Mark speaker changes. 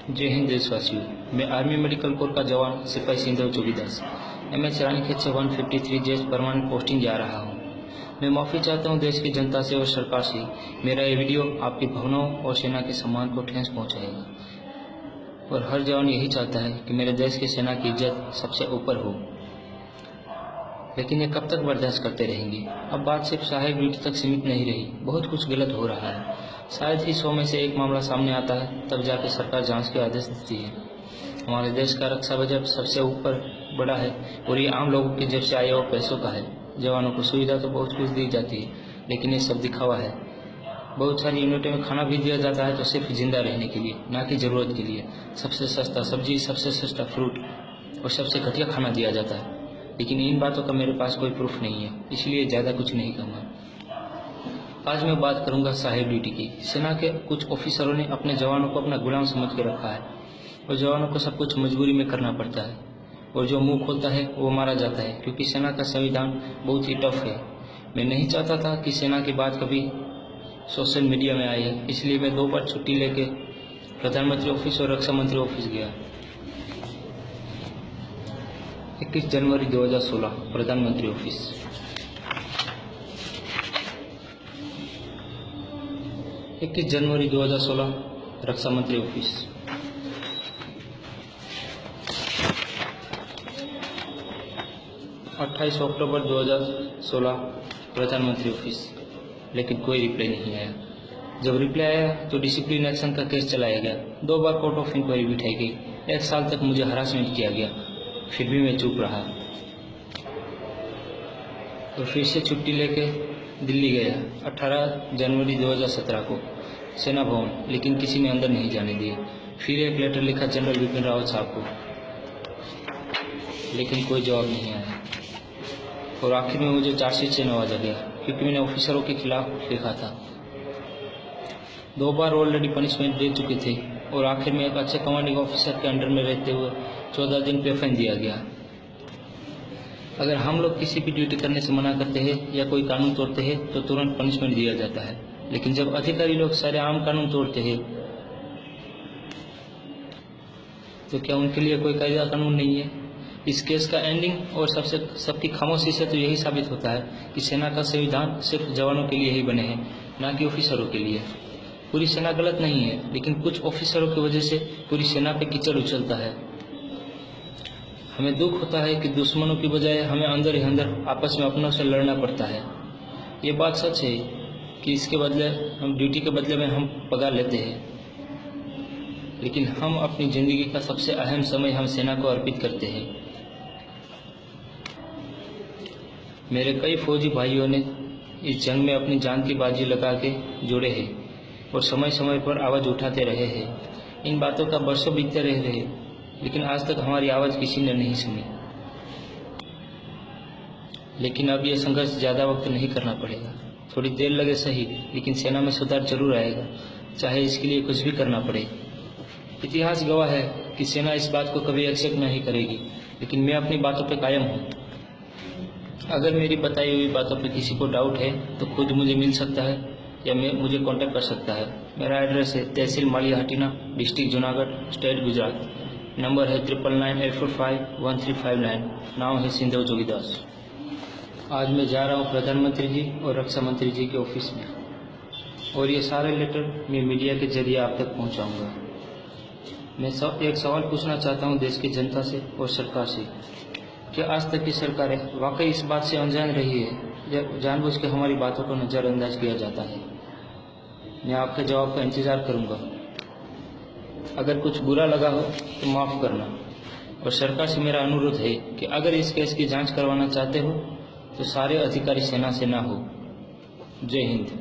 Speaker 1: जय हिंद देशवासियों। मैं आर्मी मेडिकल कोर का जवान सिपाही सिंधव जोगीदास MS रानीखेत से 153 जेस परमानेंट पोस्टिंग जा रहा हूं। मैं माफ़ी चाहता हूं देश की जनता से और सरकार से। मेरा ये वीडियो आपकी भावनाओं और सेना के सम्मान को ठेस पहुंचाएगा और हर जवान यही चाहता है कि मेरे देश की सेना की इज्जत सबसे ऊपर हो। लेकिन ये कब तक बर्दाश्त करते रहेंगे? अब बात सिर्फ सहायक ड्यूटी तक सीमित नहीं रही, बहुत कुछ गलत हो रहा है। शायद ही 100 में से एक मामला सामने आता है, तब जाके सरकार जांच के आदेश देती है। हमारे देश का रक्षा बजट सबसे ऊपर बड़ा है और ये आम लोगों की जेब से आए हुए पैसों का है। जवानों को सुविधा तो बहुत कुछ दी जाती है, लेकिन ये सब दिखावा है। बहुत सारी यूनिटों में खाना भी दिया जाता है तो सिर्फ जिंदा रहने के लिए, ना कि ज़रूरत के लिए। सबसे सस्ता सब्जी, सबसे सस्ता फ्रूट और सबसे घटिया खाना दिया जाता है। लेकिन इन बातों का मेरे पास कोई प्रूफ नहीं है, इसलिए ज़्यादा कुछ नहीं कहूँगा। आज मैं बात करूँगा सहायक ड्यूटी की। सेना के कुछ ऑफिसरों ने अपने जवानों को अपना गुलाम समझ के रखा है और जवानों को सब कुछ मजबूरी में करना पड़ता है और जो मुंह खोलता है वो मारा जाता है, क्योंकि सेना का संविधान बहुत ही टफ है। मैं नहीं चाहता था कि सेना की बात कभी सोशल मीडिया में आई है, इसलिए मैं 2 बार छुट्टी लेके प्रधानमंत्री ऑफिस और रक्षा मंत्री ऑफिस गया। 21 जनवरी 2016 प्रधानमंत्री ऑफिस, 21 जनवरी 2016 रक्षा मंत्री ऑफिस, 28 अक्टूबर 2016 प्रधानमंत्री ऑफिस। लेकिन कोई रिप्लाई नहीं आया। जब रिप्लाई आया तो डिसिप्लिन एक्शन का केस चलाया गया। 2 बार कोर्ट ऑफ इंक्वायरी बिठाई गई। 1 साल तक मुझे हरासमेंट किया गया, फिर भी मैं चुप रहा और फिर से छुट्टी लेके दिल्ली गया 18 जनवरी 2017 को सेना भवन, लेकिन किसी ने अंदर नहीं जाने दिया। फिर एक लेटर लिखा जनरल बिपिन रावत साहब को, लेकिन कोई जवाब नहीं आया और आखिर में मुझे चार्जशीट से नवाजा गया, क्योंकि मैंने ऑफिसरों के खिलाफ लिखा था। 2 बार ऑलरेडी पनिशमेंट दे चुके थे और आखिर में एक अच्छे कमांडिंग ऑफिसर के अंडर में रहते हुए 14 दिन पे फाइन दिया गया। अगर हम लोग किसी भी ड्यूटी करने से मना करते हैं या कोई कानून तोड़ते हैं तो तुरंत पनिशमेंट दिया जाता है, लेकिन जब अधिकारी लोग सारे आम कानून तोड़ते हैं तो क्या उनके लिए कोई कायदा कानून नहीं है? इस केस का एंडिंग और सबकी खामोशी से तो यही साबित होता है कि सेना का संविधान सिर्फ जवानों के लिए ही बने हैं, ना कि ऑफिसरों के लिए। पूरी सेना गलत नहीं है, लेकिन कुछ ऑफिसरों की वजह से पूरी सेना पे कीचड़ उछलता है। हमें दुख होता है कि दुश्मनों की बजाय हमें अंदर ही अंदर आपस में अपनों से लड़ना पड़ता है। ये बात सच है कि इसके बदले हम ड्यूटी के बदले में हम पगार लेते हैं, लेकिन हम अपनी ज़िंदगी का सबसे अहम समय हम सेना को अर्पित करते हैं। मेरे कई फौजी भाइयों ने इस जंग में अपनी जान की बाजी लगा के जोड़े हैं और समय समय पर आवाज़ उठाते रहे हैं। इन बातों का बरसों बीतते रहे, लेकिन आज तक हमारी आवाज़ किसी ने नहीं सुनी। लेकिन अब यह संघर्ष ज़्यादा वक्त नहीं करना पड़ेगा। थोड़ी देर लगे सही, लेकिन सेना में सुधार जरूर आएगा, चाहे इसके लिए कुछ भी करना पड़े। इतिहास गवाह है कि सेना इस बात को कभी एक्सेप्ट नहीं करेगी, लेकिन मैं अपनी बातों पर कायम हूँ। अगर मेरी बताई हुई बातों पर किसी को डाउट है तो खुद मुझे मिल सकता है या मुझे कांटेक्ट कर सकता है। मेरा एड्रेस है तहसील Maliya Hatina, district Junagadh, state Gujarat. Number है 9998451359। नाम है सिंधव जोगीदास। आज मैं जा रहा हूँ प्रधानमंत्री जी और रक्षा मंत्री जी के ऑफिस में, और ये सारे लेटर मैं मीडिया के जरिए आप तक पहुँचाऊँगा। मैं एक सवाल पूछना चाहता हूँ देश की जनता से और सरकार से। क्या आज तक की सरकारें वाकई इस बात से अनजान रही है या जानबूझ के हमारी बातों को नज़रअंदाज किया जाता है? मैं आपके जवाब का इंतज़ार करूंगा। अगर कुछ बुरा लगा हो तो माफ़ करना, और सरकार से मेरा अनुरोध है कि अगर इस केस की जांच करवाना चाहते हो तो सारे अधिकारी सेना से ना हो। जय हिंद।